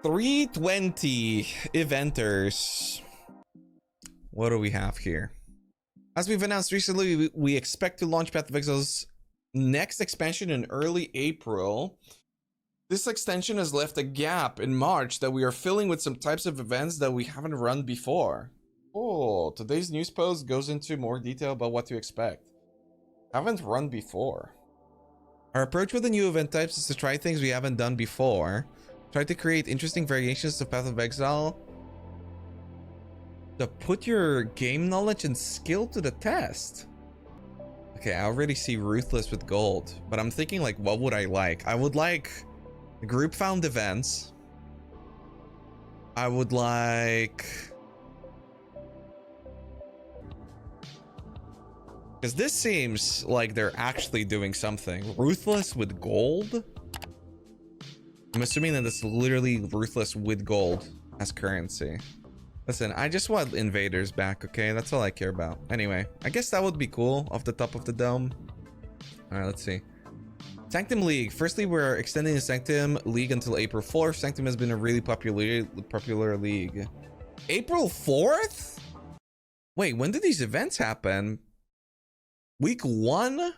320 eventers. What do we have here? As we've announced recently, we expect to launch Path of Exile's next expansion in early April. This extension has left a gap in March that we are filling with some types of events that we haven't run before. Oh, today's news post goes into more detail about what to expect. Haven't run before. Our approach with the new event types is to try things we haven't done before. Try to create interesting variations of Path of Exile to put your game knowledge and skill to the test. Okay, I already see Ruthless with gold, but I'm thinking like, what would I like? I would like group found events. I would like... because this seems like they're actually doing something. Ruthless with gold? I'm assuming that it's literally Ruthless with gold as currency. Listen, I just want invaders back, okay? That's all I care about. Anyway, I guess that would be cool off the top of the dome. Alright, let's see. Sanctum League. Firstly, we're extending the Sanctum League until April 4th. Sanctum has been a really popular league. April 4th? Wait, when did these events happen? Week 1?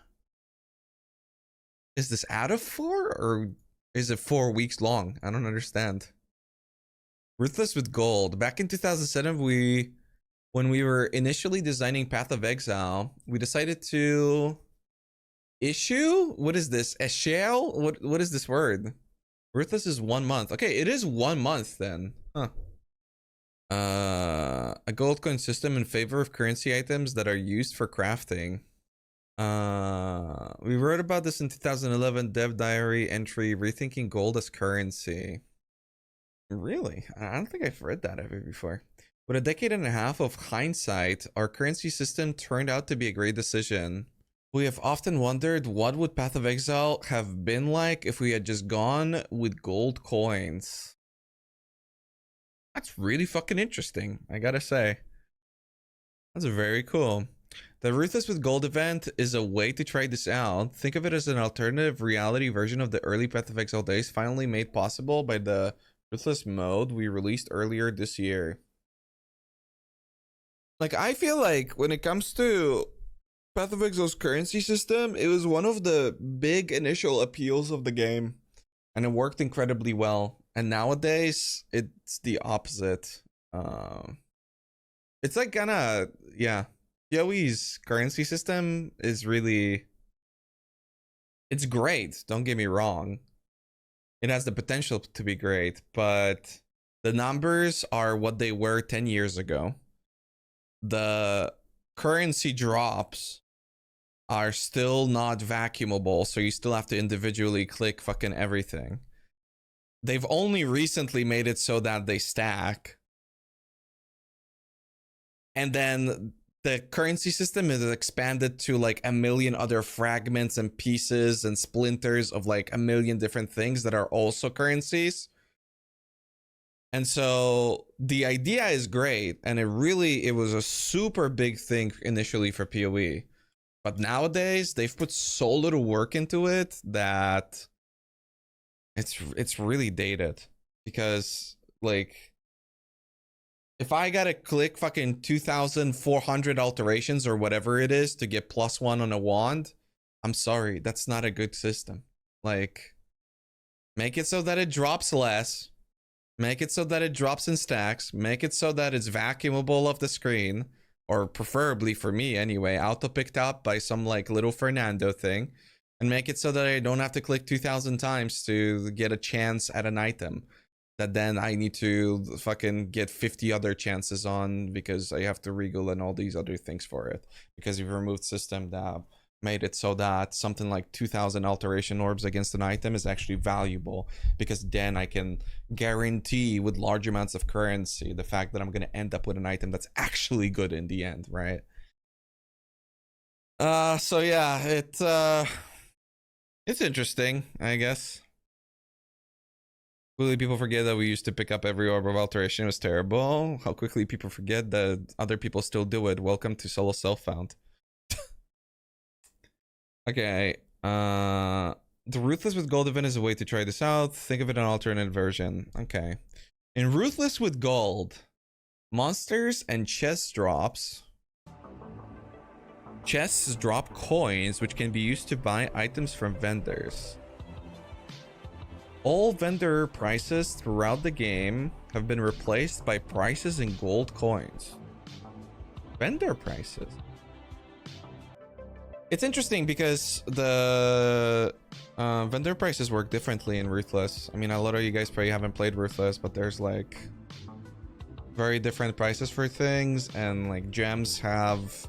Is this out of 4 or is it 4 weeks long? I don't understand. Ruthless with gold. Back in 2007, when we were initially designing Path of Exile, we decided to issue? What is this? Eschel? What is this word? Ruthless is 1 month. Okay, it is 1 month then. Huh. A gold coin system in favor of currency items that are used for crafting. We wrote about this in 2011 dev diary entry, rethinking gold as currency. Really? I don't think I've read that ever before. With a decade and a half of hindsight, our currency system turned out to be a great decision. We have often wondered what would Path of Exile have been like if we had just gone with gold coins. That's really fucking interesting, I gotta say. That's very cool. The Ruthless with Gold event is a way to try this out. Think of it as an alternative reality version of the early Path of Exile days, finally made possible by the Ruthless mode we released earlier this year. Like, I feel like when it comes to Path of Exile's currency system, it was one of the big initial appeals of the game, and it worked incredibly well. And nowadays, it's the opposite. It's like kinda, yeah. PoE's currency system is really... it's great, don't get me wrong. It has the potential to be great, but the numbers are what they were 10 years ago. The currency drops are still not vacuumable, so you still have to individually click fucking everything. They've only recently made it so that they stack. And then the currency system is expanded to like a million other fragments and pieces and splinters of like a million different things that are also currencies. And so the idea is great, and it was a super big thing initially for PoE. But nowadays they've put so little work into it that it's really dated. Because like, if I gotta click fucking 2,400 alterations or whatever it is to get +1 on a wand, I'm sorry, that's not a good system. Like, make it so that it drops less. Make it so that it drops in stacks. Make it so that it's vacuumable off the screen. Or preferably for me anyway, auto picked up by some like little Fernando thing. And make it so that I don't have to click 2,000 times to get a chance at an item that then I need to fucking get 50 other chances on because I have to regal and all these other things for it. Because you've removed system that made it so that something like 2,000 alteration orbs against an item is actually valuable, because then I can guarantee with large amounts of currency the fact that I'm going to end up with an item that's actually good in the end, right? So yeah, it's interesting, I guess. Quickly people forget that we used to pick up every orb of alteration. It was terrible. How quickly people forget that other people still do it. Welcome to solo self-found. Okay, The Ruthless with Gold event is a way to try this out. Think of it an alternate version. Okay. In Ruthless with Gold, monsters and chest drops. Chests drop coins, which can be used to buy items from vendors. All vendor prices throughout the game have been replaced by prices in gold coins. Vendor prices. It's interesting because the vendor prices work differently in Ruthless. I mean, a lot of you guys probably haven't played Ruthless, but there's like very different prices for things, and like gems have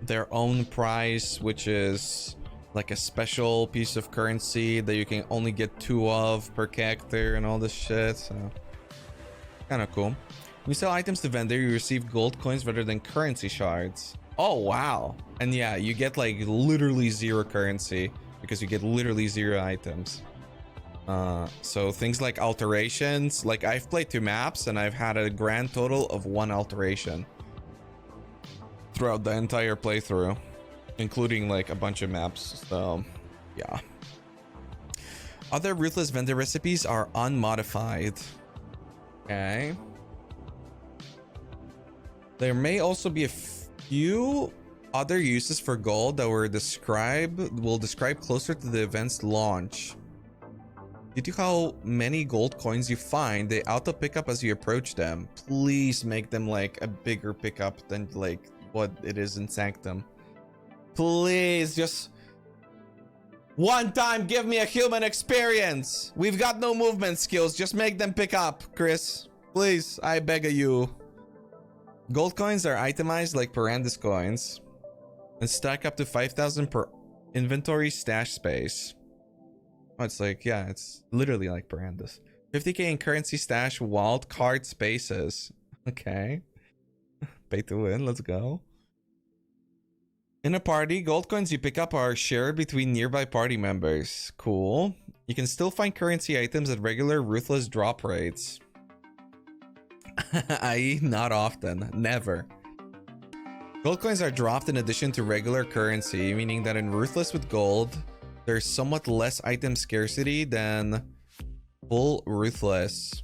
their own price, which is like a special piece of currency that you can only get 2 of per character and all this shit. So kind of cool. When you sell items to vendor, you receive gold coins rather than currency shards. Oh wow. And yeah, you get like literally 0 currency because you get literally 0 items. So things like alterations, like I've played 2 maps and I've had a grand total of 1 alteration throughout the entire playthrough, including like a bunch of maps. So yeah. Other Ruthless vendor recipes are unmodified. Okay. There may also be a few other uses for gold that will describe closer to the event's launch. Due to how many gold coins you find, they auto pick up as you approach them. Please make them like a bigger pickup than like what it is in Sanctum. Please, just one time give me a human experience. We've got no movement skills. Just make them pick up, Chris. Please, I beg of you. Gold coins are itemized like Parandus coins and stack up to 5,000 per inventory stash space. Oh, it's like, yeah, it's literally like Parandus. 50k in currency stash wild card spaces. Okay. Pay to win, let's go. In a party, gold coins you pick up are shared between nearby party members. Cool. You can still find currency items at regular Ruthless drop rates. I.e. not often. Never. Gold coins are dropped in addition to regular currency, meaning that in Ruthless with gold, there's somewhat less item scarcity than full Ruthless.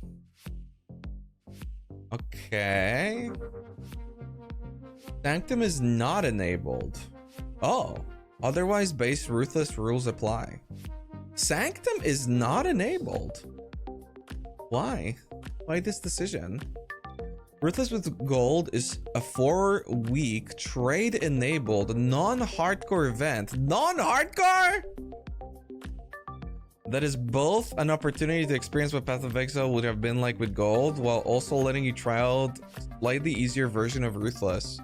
Okay. Sanctum is not enabled. Oh, otherwise base Ruthless rules apply. Sanctum is not enabled. Why? Why this decision? Ruthless with gold is a 4-week trade enabled non-hardcore event. Non-hardcore? That is both an opportunity to experience what Path of Exile would have been like with gold, while also letting you try out slightly easier version of Ruthless.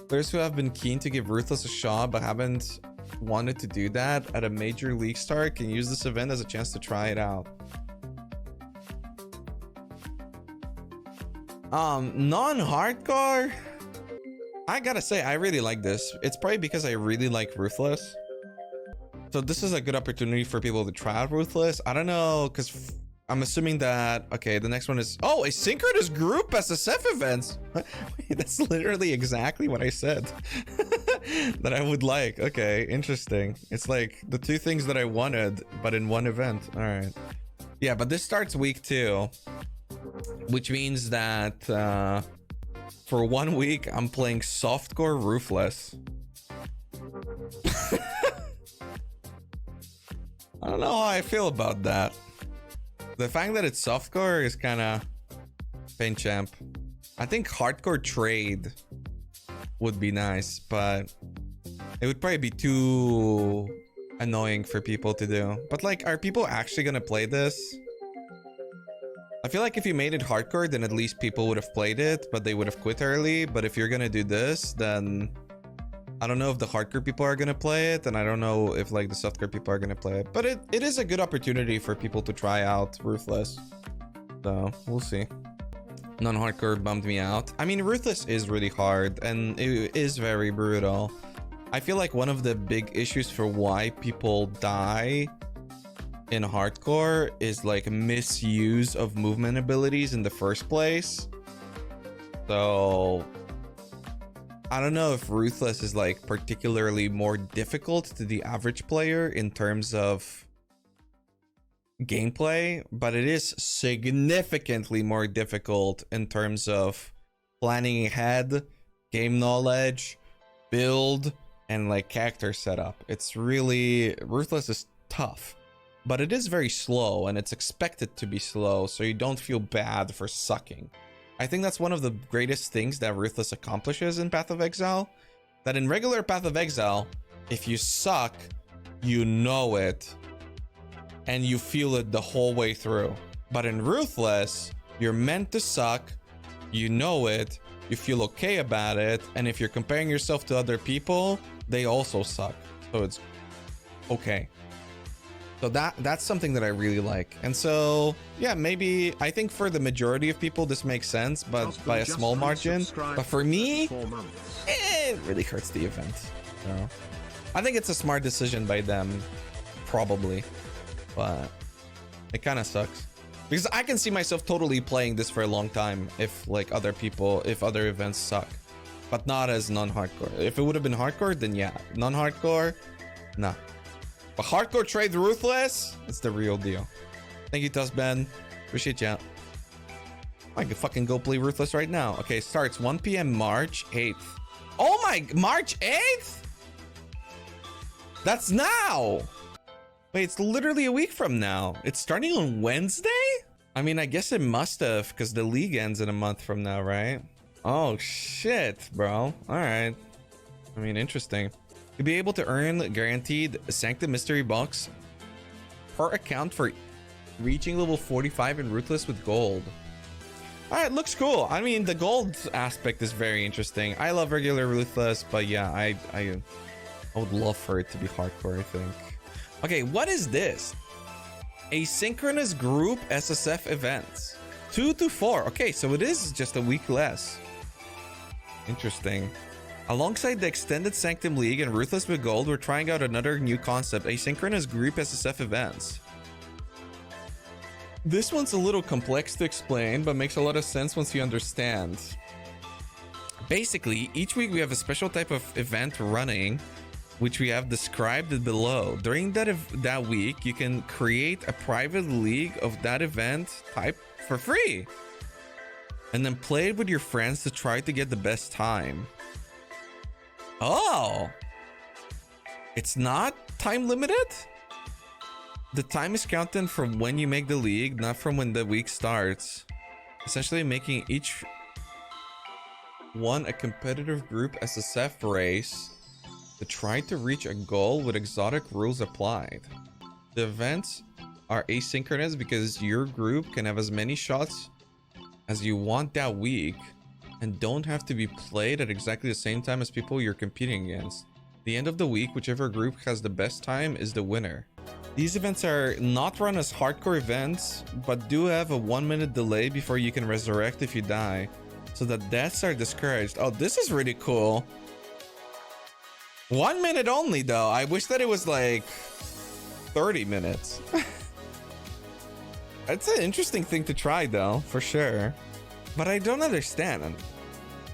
Players who have been keen to give Ruthless a shot but haven't wanted to do that at a major league start can use this event as a chance to try it out. Non-hardcore? I gotta say, I really like this. It's probably because I really like Ruthless. So this is a good opportunity for people to try out Ruthless. I don't know, because I'm assuming that, okay, the next one is, oh, asynchronous group SSF events. Wait, that's literally exactly what I said that I would like. Okay, interesting. It's like the 2 things that I wanted, but in one event. All right. Yeah, but this starts week 2, which means that for 1 week, I'm playing softcore Ruthless. I don't know how I feel about that. The fact that it's softcore is kind of pain champ. I think hardcore trade would be nice, but it would probably be too annoying for people to do. But like, are people actually gonna play this? I feel like if you made it hardcore, then at least people would have played it, but they would have quit early. But if you're gonna do this, then I don't know if the hardcore people are gonna play it, and I don't know if like the softcore people are gonna play it. But it is a good opportunity for people to try out Ruthless. So we'll see. Non-hardcore bummed me out. I mean, Ruthless is really hard and it is very brutal. I feel like one of the big issues for why people die in hardcore is like misuse of movement abilities in the first place. So I don't know if Ruthless is like particularly more difficult to the average player in terms of gameplay, but it is significantly more difficult in terms of planning ahead, game knowledge, build, and like character setup. It's really, Ruthless is tough, but it is very slow, and it's expected to be slow, so you don't feel bad for sucking. I think that's one of the greatest things that Ruthless accomplishes in Path of Exile, that in regular Path of Exile, if you suck, you know it, and you feel it the whole way through. But in Ruthless, you're meant to suck, you know it, you feel okay about it, and if you're comparing yourself to other people, they also suck. So it's okay. So that's something that I really like. And so, yeah, maybe I think for the majority of people this makes sense, but by a small margin. But for me, it really hurts the event. So I think it's a smart decision by them, probably, but it kind of sucks. Because I can see myself totally playing this for a long time if like other events suck. But not as non-hardcore. If it would have been hardcore, then yeah. Non-hardcore, nah. But hardcore trade Ruthless, it's the real deal. Thank you, Tussben. Appreciate you. I can fucking go play Ruthless right now. Okay, starts 1 p.m. March 8th. Oh my, March 8th? That's now. Wait, it's literally a week from now. It's starting on Wednesday? I mean, I guess it must have, because the league ends in a month from now, right? Oh, shit, bro. All right. I mean, interesting. You'll be able to earn guaranteed Sanctum mystery box per account for reaching level 45 in Ruthless with gold. All right, looks cool. I mean, the gold aspect is very interesting. I love regular Ruthless, but yeah, I would love for it to be hardcore, I think. Okay, what is this? Asynchronous group SSF events. 2 to 4. Okay, so it is just a week less. Interesting. Alongside the extended Sanctum League and Ruthless with Gold, we're trying out another new concept, asynchronous group SSF events. This one's a little complex to explain, but makes a lot of sense once you understand. Basically, each week we have a special type of event running, which we have described below. During that week, you can create a private league of that event type for free, and then play it with your friends to try to get the best time. Oh, it's not time limited? The time is counted from when you make the league, not from when the week starts. Essentially making each one a competitive group SSF race to try to reach a goal with exotic rules applied. The events are asynchronous because your group can have as many shots as you want that week and don't have to be played at exactly the same time as people you're competing against. The end of the week, whichever group has the best time is the winner. These events are not run as hardcore events, but do have a 1-minute delay before you can resurrect if you die, so that deaths are discouraged. Oh, this is really cool. 1 minute only though. I wish that it was like 30 minutes. It's an interesting thing to try though, for sure. But I don't understand.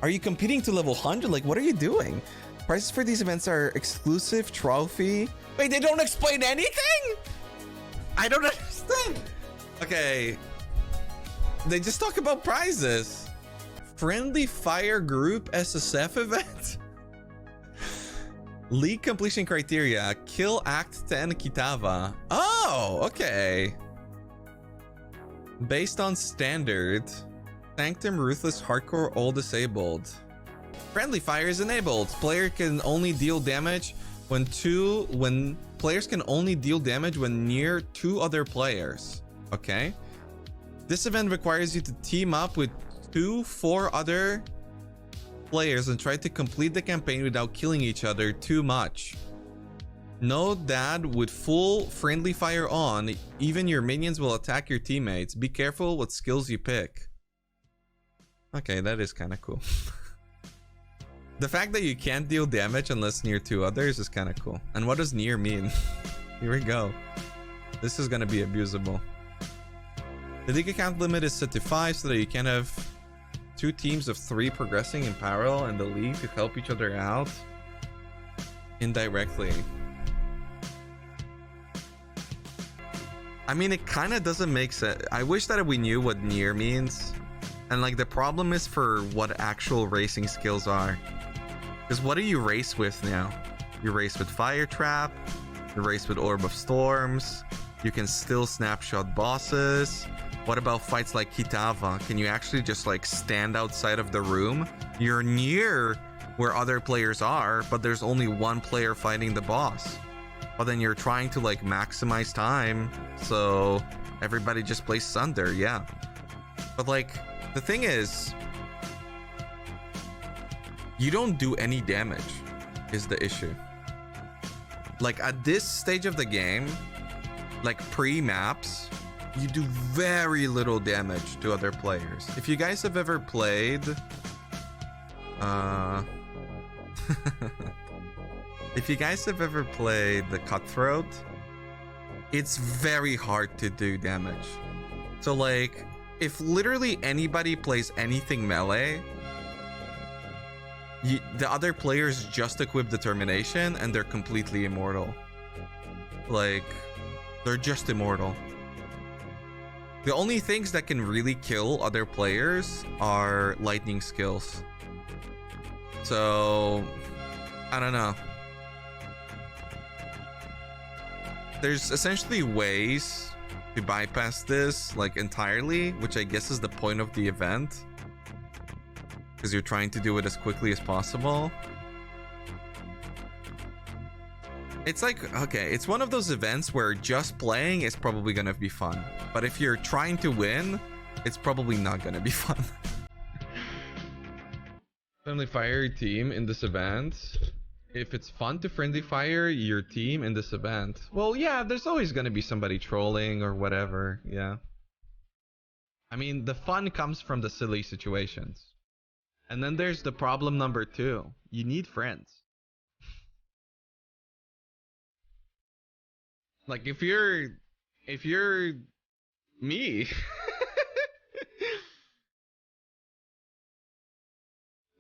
Are you competing to level 100? Like, what are you doing? Prices for these events are exclusive trophy. Wait, they don't explain anything? I don't understand. Okay. They just talk about prizes. Friendly Fire Group SSF event. League completion criteria. Kill Act 10 Kitava. Oh, okay. Based on standard. Sanctum Ruthless Hardcore all disabled. Friendly Fire is enabled. Player can only deal damage when players can only deal damage when near 2 other players. Okay. This event requires you to team up with 4 other players and try to complete the campaign without killing each other too much. Note that with full Friendly Fire on, even your minions will attack your teammates. Be careful what skills you pick. Okay, that is kind of cool. The fact that you can't deal damage unless near 2 others is kind of cool. And what does near mean? Here we go. This is going to be abusable. The league account limit is set to 5 so that you can have 2 teams of 3 progressing in parallel in the league to help each other out indirectly. I mean, it kind of doesn't make sense. I wish that we knew what near means. And like the problem is for what actual racing skills are. Because what do you race with now? You race with Fire Trap. You race with Orb of Storms. You can still snapshot bosses. What about fights like Kitava? Can you actually just like stand outside of the room? You're near where other players are, but there's only one player fighting the boss. But then you're trying to like maximize time, so everybody just plays Sunder, yeah. But like, the thing is, you don't do any damage, is the issue. Like at this stage of the game, like pre-maps, you do very little damage to other players. If you guys have ever played, if you guys have ever played the Cutthroat, it's very hard to do damage. So like, if literally anybody plays anything melee, the other players just equip Determination and they're completely immortal. Like, they're just immortal. The only things that can really kill other players are lightning skills. So, I don't know. There's essentially ways to bypass this like entirely, which I guess is the point of the event, because you're trying to do it as quickly as possible. It's like, okay, it's one of those events where just playing is probably gonna be fun, but if you're trying to win, it's probably not gonna be fun. Friendly fire your team in this event. If it's fun to friendly fire your team in this event, well, yeah, there's always gonna be somebody trolling or whatever, yeah. I mean, the fun comes from the silly situations. And then there's the problem number 2. You need friends. Like if you're me,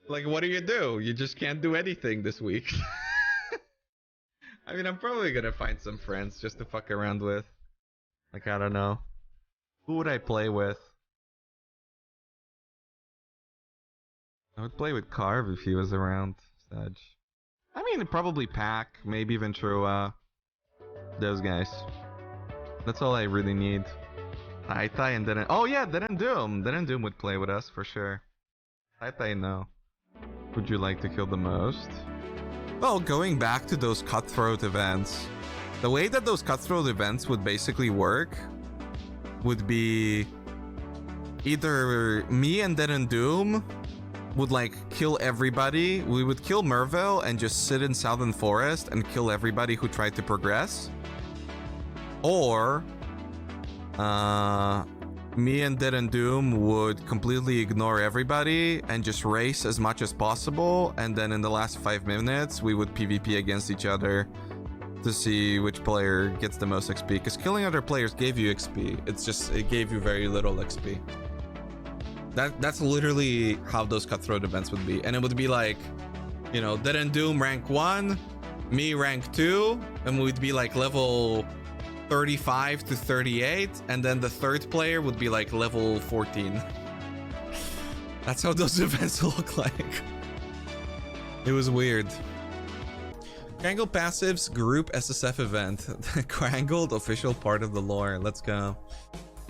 like what do? You just can't do anything this week. I mean, I'm probably gonna find some friends just to fuck around with. Like, I don't know. Who would I play with? I would play with Carve if he was around, Sedge. I mean, probably Pack, maybe Ventura. Those guys. That's all I really need. Tai and then... Oh yeah, then Doom. Then Doom would play with us for sure. Tai no. Would you like to kill the most? Well, going back to those Cutthroat events, the way that those Cutthroat events would basically work would be either me and then Doom would like kill everybody. We would kill Merville and just sit in Southern Forest and kill everybody who tried to progress. Or me and Dead and Doom would completely ignore everybody and just race as much as possible, and then in the last 5 minutes we would PvP against each other to see which player gets the most XP, because killing other players gave you XP. It's just, it gave you very little XP. That's literally how those Cutthroat events would be. And it would be like, you know, Dead and Doom rank 1, me rank 2, and we'd be like level 35 to 38, and then the third player would be like level 14. That's how those events look like. It was weird. Grangled passives group SSF event. Grangled official part of the lore. Let's go.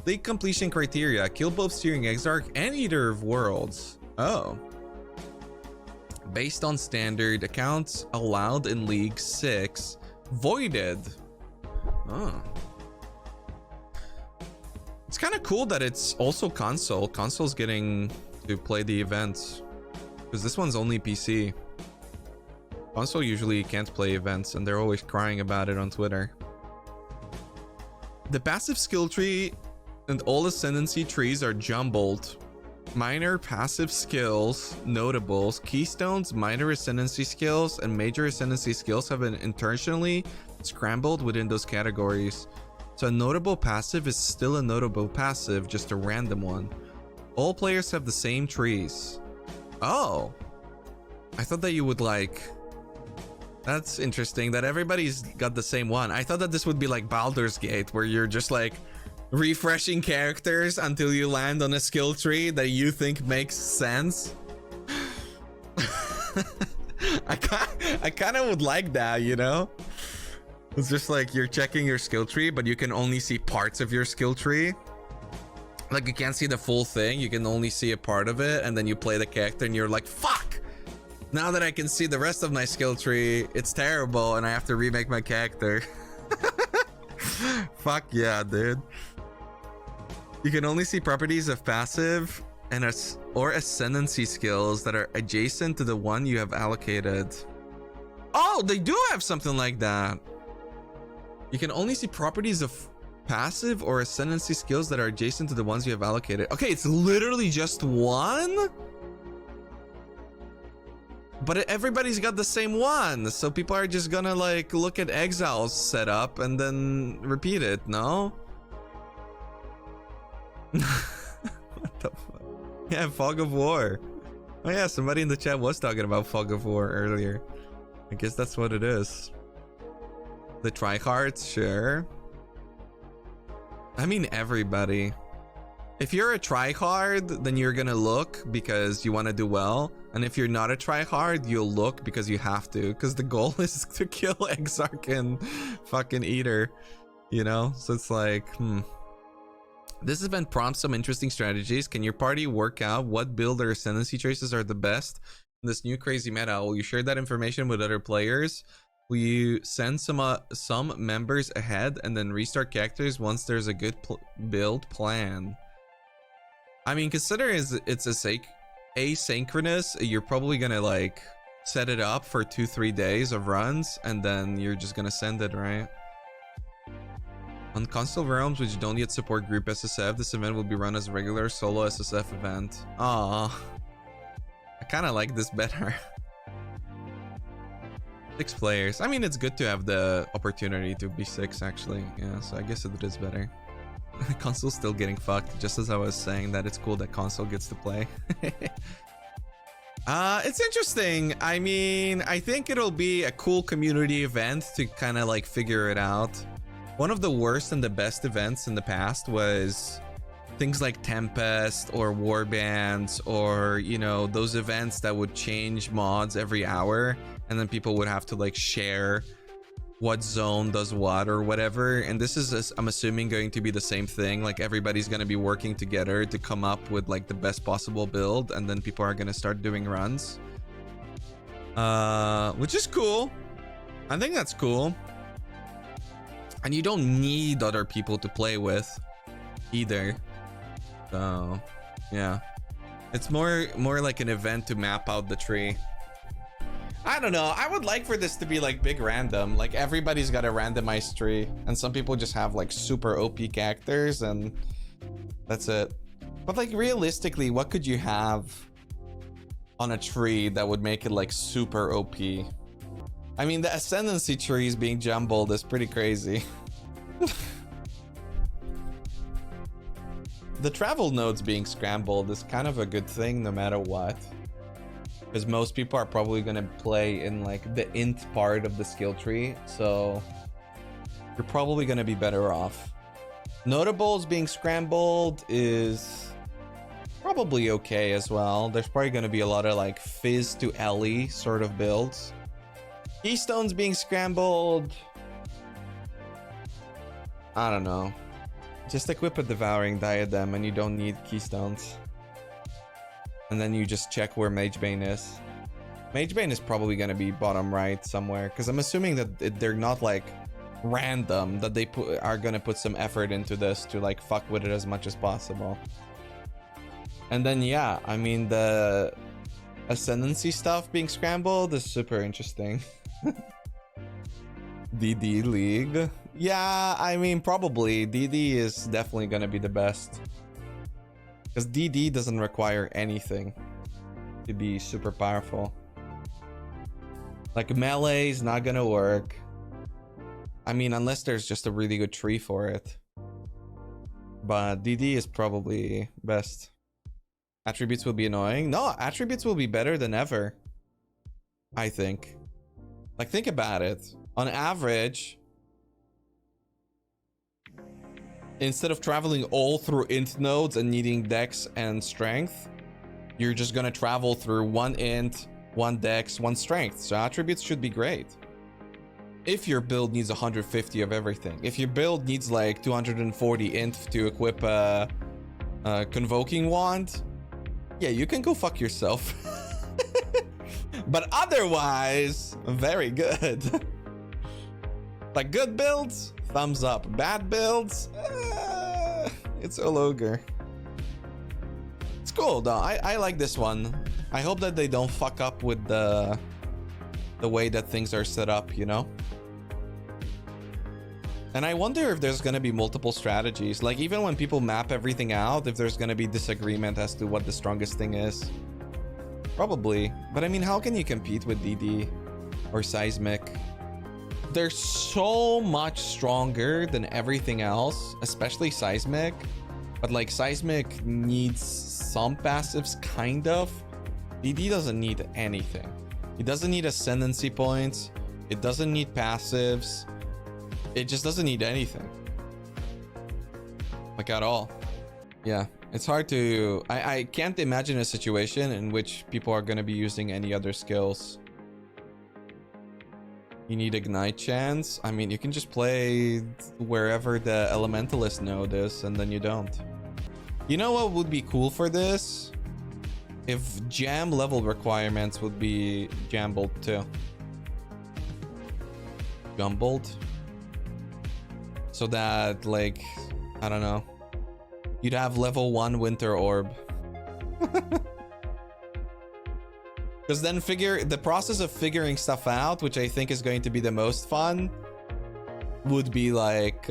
League completion criteria: kill both Steering Exarch and Eater of Worlds. Oh. Based on standard, accounts allowed in League 6 voided. Oh. It's kind of cool that it's also console. Console's getting to play the events, because this one's only PC. Console usually can't play events, and they're always crying about it on Twitter. The passive skill tree and all ascendancy trees are jumbled. Minor passive skills, notables, keystones, minor ascendancy skills, and major ascendancy skills have been intentionally scrambled within those categories. So a notable passive is still a notable passive, just a random one. All players have the same trees. Oh, I thought that you would like That's interesting that everybody's got the same one. I thought that this would be like Baldur's Gate, where you're just like refreshing characters until you land on a skill tree that you think makes sense. I kind of would like that, you know? It's just like you're checking your skill tree, but you can only see parts of your skill tree. Like you can't see the full thing, you can only see a part of it, and then you play the character and you're like, fuck! Now that I can see the rest of my skill tree, it's terrible and I have to remake my character. Fuck yeah, dude. You can only see properties of passive and or ascendancy skills that are adjacent to the one you have allocated. Oh, they do have something like that. You can only see properties of passive or ascendancy skills that are adjacent to the ones you have allocated. Okay, it's literally just one? But everybody's got the same one, so people are just gonna like look at Exile's setup and then repeat it, no? What the fuck? Yeah, Fog of War. Oh yeah, somebody in the chat was talking about Fog of War earlier. I guess that's what it is. The tryhards, sure. I mean everybody. If you're a tryhard, then you're gonna look because you want to do well. And if you're not a tryhard, you'll look because you have to. Because the goal is to kill Exarch and fucking Eater. You know? So it's like, This event prompts some interesting strategies. Can your party work out what build or ascendancy traces are the best in this new crazy meta? Will you share that information with other players? Will you send some members ahead and then restart characters once there's a good build plan? I mean, consider it's asynchronous, you're probably gonna like set it up for 2-3 days of runs and then you're just gonna send it, right? On console realms which don't yet support group SSF, this event will be run as a regular solo SSF event. Aww. I kind of like this better. 6 players. I mean, it's good to have the opportunity to be 6 actually. Yeah, so I guess it is better. Console's still getting fucked, just as I was saying that it's cool that console gets to play. It's interesting. I mean, I think it'll be a cool community event to kind of like figure it out. One of the worst and the best events in the past was things like Tempest or Warbands, or, you know, those events that would change mods every hour and then people would have to like share what zone does what or whatever. And this is, I'm assuming, going to be the same thing. Like everybody's going to be working together to come up with like the best possible build, and then people are going to start doing runs, which is cool. I think that's cool. And you don't need other people to play with either. So yeah, it's more like an event to map out the tree. I don't know. I would like for this to be like big random. Like everybody's got a randomized tree, and some people just have like super OP characters and that's it. But like realistically, what could you have on a tree that would make it like super OP? I mean, the ascendancy trees being jumbled is pretty crazy. The travel nodes being scrambled is kind of a good thing no matter what, because most people are probably going to play in like the int part of the skill tree, so you're probably going to be better off. Notables being scrambled is probably okay as well. There's probably going to be a lot of like Fizz to Ellie sort of builds. Keystones being scrambled, I don't know. Just equip a Devouring Diadem and you don't need Keystones. And then you just check where Magebane is. Magebane is probably going to be bottom right somewhere, because I'm assuming that they're not like random, that they are going to put some effort into this to like fuck with it as much as possible. And then yeah, I mean, the ascendancy stuff being scrambled is super interesting. DD League. Yeah, I mean, probably. DD is definitely going to be the best. Because DD doesn't require anything to be super powerful. Like, melee is not going to work. I mean, unless there's just a really good tree for it. But DD is probably best. Attributes will be annoying. No, attributes will be better than ever, I think. Like, think about it. On average, instead of traveling all through int nodes and needing dex and strength, you're just gonna travel through one int, one dex, one strength. So attributes should be great. If your build needs 150 of everything. If your build needs like 240 int to equip a convoking wand, yeah, you can go fuck yourself. But otherwise, very good. Like, good builds, thumbs up. Bad builds, it's all ogre. It's cool though. I like this one. I hope that they don't fuck up with the way that things are set up, you know? And I wonder if there's gonna be multiple strategies. Like, even when people map everything out, if there's gonna be disagreement as to what the strongest thing is. Probably. But I mean, how can you compete with DD or Seismic? They're so much stronger than everything else, especially Seismic. But like, Seismic needs some passives, kind of. DD doesn't need anything. It doesn't need ascendancy points. It doesn't need passives. It just doesn't need anything. Like, at all. Yeah, it's hard to... I can't imagine a situation in which people are going to be using any other skills. You need Ignite chance. I mean, you can just play wherever the Elementalist node is, and then you don't. You know what would be cool for this? If jam level requirements would be jumbled too. Jumbled? So that, like, I don't know. You'd have level 1 Winter Orb. Because then the process of figuring stuff out, which I think is going to be the most fun, would be like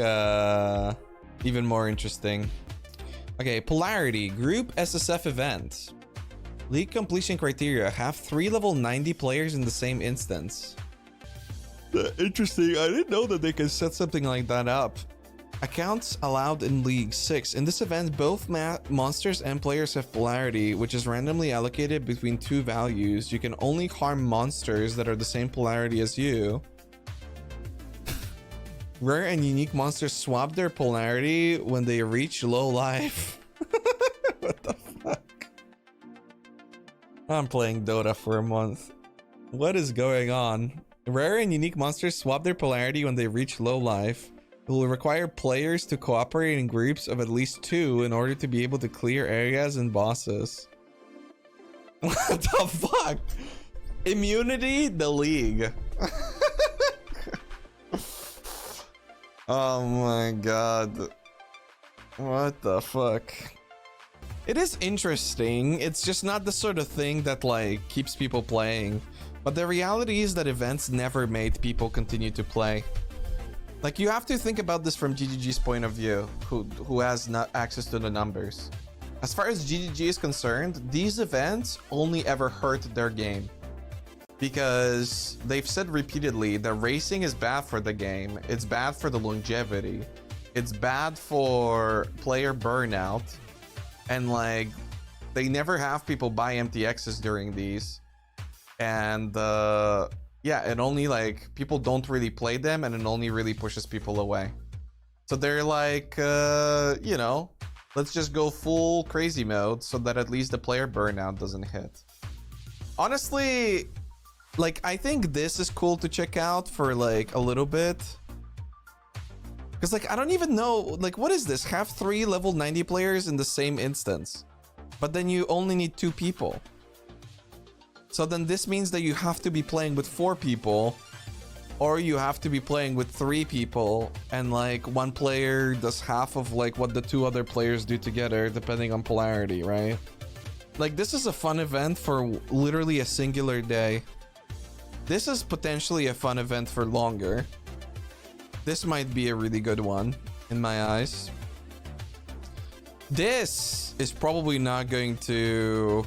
even more interesting. Okay, Polarity, group SSF event. League completion criteria, have 3 level 90 players in the same instance. Interesting, I didn't know that they could set something like that up. Accounts allowed in League 6. In this event, both monsters and players have Polarity, which is randomly allocated between 2 values. You can only harm monsters that are the same Polarity as you. Rare and unique monsters swap their Polarity when they reach low life. What the fuck? I'm playing Dota for a month. What is going on? Rare and unique monsters swap their Polarity when they reach low life. It will require players to cooperate in groups of at least 2 in order to be able to clear areas and bosses. What the fuck? Immunity? The League. Oh my god. What the fuck? It is interesting. It's just not the sort of thing that like keeps people playing. But the reality is that events never made people continue to play. Like, you have to think about this from GGG's point of view, who has not access to the numbers. As far as GGG is concerned, these events only ever hurt their game. Because they've said repeatedly that racing is bad for the game, it's bad for the longevity, it's bad for player burnout, and like, they never have people buy MTXs during these. And yeah, it only like people don't really play them, and it only really pushes people away. So they're like, you know, let's just go full crazy mode so that at least the player burnout doesn't hit. Honestly, like, I think this is cool to check out for like a little bit. Because like, I don't even know, like, what is this? Have 3 level 90 players in the same instance, but then you only need 2 people. So then this means that you have to be playing with 4 people, or you have to be playing with 3 people, and like one player does half of like what the 2 other players do together, depending on Polarity, right? Like, this is a fun event for literally a singular day. This is potentially a fun event for longer. This might be a really good one in my eyes. This is probably not going to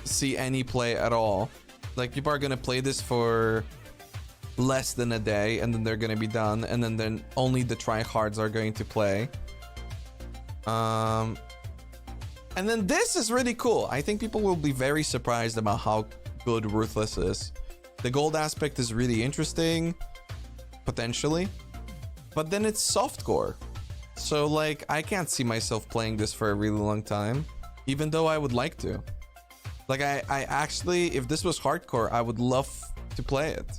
see any play at all. Like, people are gonna play this for less than a day, and then they're gonna be done, and then only the tryhards are going to play. And then this is really cool. I think people will be very surprised about how good Ruthless is. The gold aspect is really interesting, potentially, but then it's softcore. So like, I can't see myself playing this for a really long time, even though I would like to. Like I actually, if this was hardcore, I would love to play it.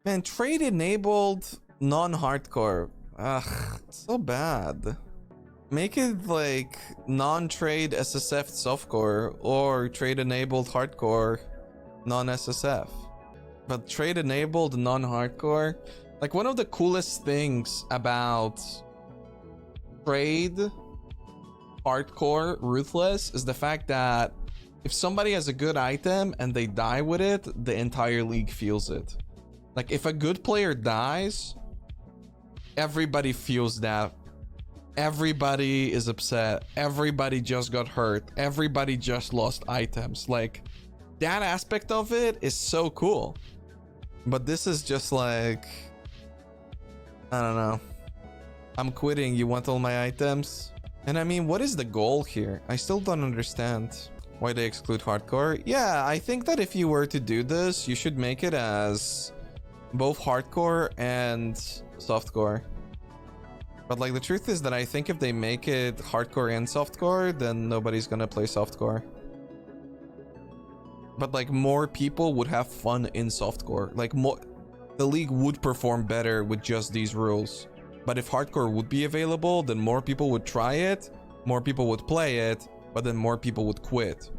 Man, trade enabled non-hardcore. Ugh, it's so bad. Make it like non-trade SSF softcore or trade enabled hardcore non-SSF. But trade enabled non-hardcore, like one of the coolest things about trade hardcore Ruthless is the fact that if somebody has a good item and they die with it, the entire league feels it. Like if a good player dies, everybody feels that. Everybody is upset. Everybody just got hurt. Everybody just lost items. Like that aspect of it is so cool. But this is just like, I don't know. I'm quitting. You want all my items? And I mean, what is the goal here? I still don't understand why they exclude hardcore. Yeah, I think that if you were to do this, you should make it as both hardcore and softcore. But like the truth is that I think if they make it hardcore and softcore, then nobody's gonna play softcore. But like more people would have fun in softcore. Like more, the league would perform better with just these rules. But if hardcore would be available, then more people would try it, more people would play it, but then more people would quit.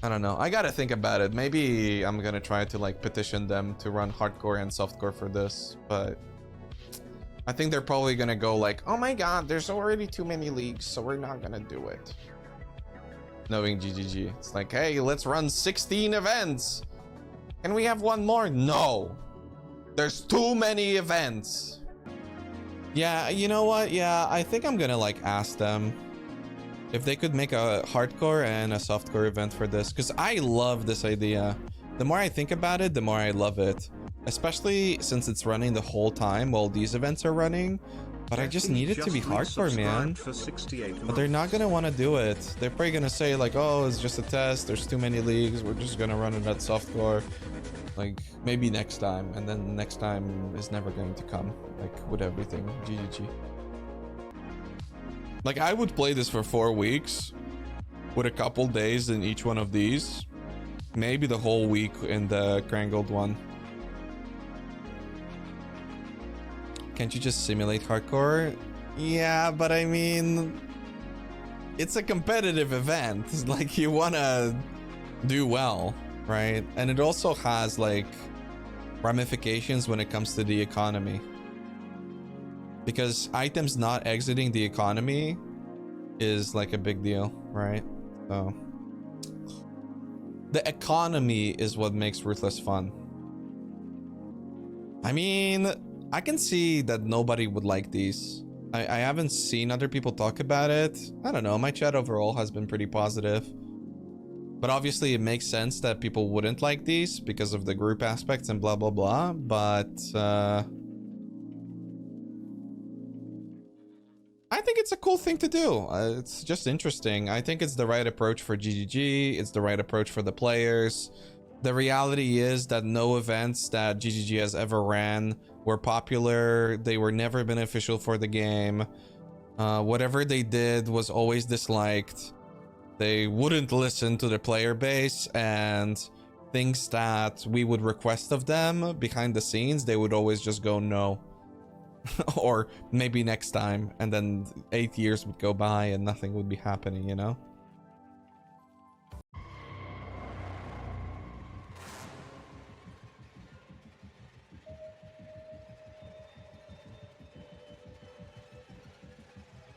I don't know. I gotta think about it. Maybe I'm gonna try to like petition them to run hardcore and softcore for this, but I think they're probably gonna go like, oh my god, there's already too many leagues, so we're not gonna do it. Knowing GGG, it's like, hey, let's run 16 events. Can we have one more? No, there's too many events. Yeah, you know what? Yeah, I think I'm gonna like ask them if they could make a hardcore and a softcore event for this, because I love this idea. The more I think about it, the more I love it, especially since it's running the whole time while these events are running. But I just need it to be hardcore, man. But they're not gonna want to do it. They're probably gonna say like, oh, it's just a test, there's too many leagues, we're just gonna run it at softcore, like maybe next time. And then next time is never going to come, like with everything. GGG. Like I would play this for 4 weeks with a couple days in each one of these, maybe the whole week in the Grangled one. Can't you just simulate hardcore? Yeah, but I mean, it's a competitive event. It's like you wanna do well, right? And it also has like ramifications when it comes to the economy, because items not exiting the economy is like a big deal, right? So the economy is what makes Ruthless fun. I mean, I can see that nobody would like these. I haven't seen other people talk about it. I don't know, my chat overall has been pretty positive. But obviously it makes sense that people wouldn't like these because of the group aspects and blah blah blah. But I think it's a cool thing to do. It's just interesting. I think it's the right approach for GGG. It's the right approach for the players. The reality is that no events that GGG has ever ran were popular. They were never beneficial for the game. Whatever they did was always disliked. They wouldn't listen to the player base, and things that we would request of them behind the scenes, they would always just go no. Or maybe next time, and then 8 years would go by and nothing would be happening, you know?